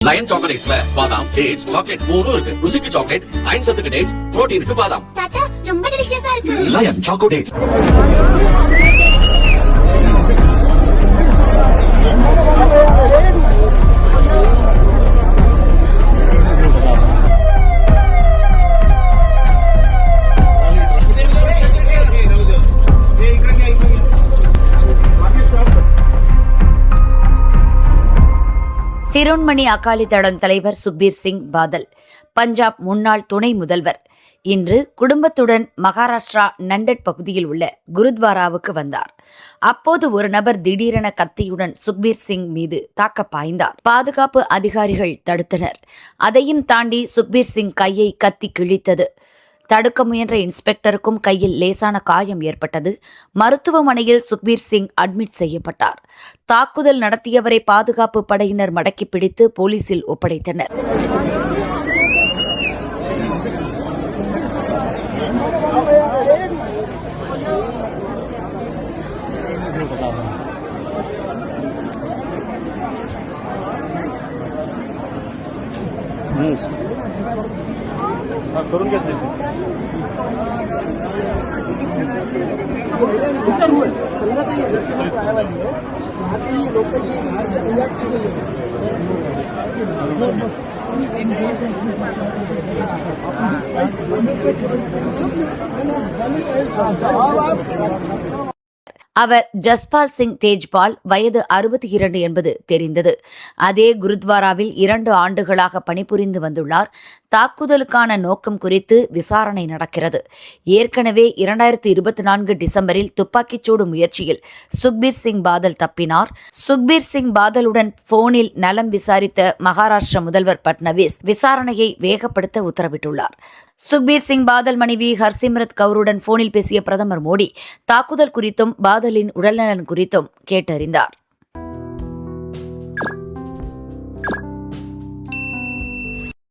Line சாக்லேட்ஸ்ல பாதாம், dates, chocolate மூணும் இருக்கு. ருசிக்கு சாக்லேட், அயன் சத்துக்கு டேட்ஸ், புரோட்டீனுக்கு பாதாம். தாத்தா ரொம்ப டெலிஷியஸா இருக்கு. Lion Choco Dates. சிரோன்மணி அகாலிதளம் தலைவர் சுக்பீர் சிங் பாதல், பஞ்சாப் முன்னாள் துணை முதல்வர், இன்று குடும்பத்துடன் மகாராஷ்டிரா நண்டட் பகுதியில் உள்ள குருத்வாராவுக்கு வந்தார். அப்போது ஒரு நபர் திடீரென கத்தியுடன் சுக்பீர் சிங் மீது தாக்க பாய்ந்தார். பாதுகாப்பு அதிகாரிகள் தடுத்தனர். அதையும் தாண்டி சுக்பீர் சிங் கையை கத்தி கிழித்தது. தடுக்க முயன்ற இன்ஸ்பெக்டருக்கும் கையில் லேசான காயம் ஏற்பட்டது. மருத்துவமனையில் சுக்பீர் சிங் அட்மிட் செய்யப்பட்டார். தாக்குதல் நடத்தியவரை பாதுகாப்பு படையினர் மடக்கி பிடித்து போலீசில் ஒப்படைத்தனர். करून घेतले அவர் ஜஸ்பால் சிங் தேஜ்பால், வயது 62 என்பது தெரிந்தது. அதே குருத்வாராவில் 2 ஆண்டுகளாக பணிபுரிந்து வந்துள்ளார். தாக்குதலுக்கான நோக்கம் குறித்து விசாரணை நடக்கிறது. ஏற்கனவே 2024 டிசம்பரில் துப்பாக்கிச்சூடு முயற்சியில் சுக்பீர் சிங் பாதல் தப்பினார். சுக்பீர் சிங் பாதலுடன் போனில் நலம் விசாரித்த மகாராஷ்டிர முதல்வர் பட்னவிஸ் விசாரணையை வேகப்படுத்த உத்தரவிட்டுள்ளார். சுக்பீர் சிங் பாதல் மனைவி ஹர்சிம்ரத் கவுருடன் போனில் பேசிய பிரதமர் மோடி தாக்குதல் குறித்தும் பாதலின் உடல்நலன் குறித்தும் கேட்டறிந்தார்.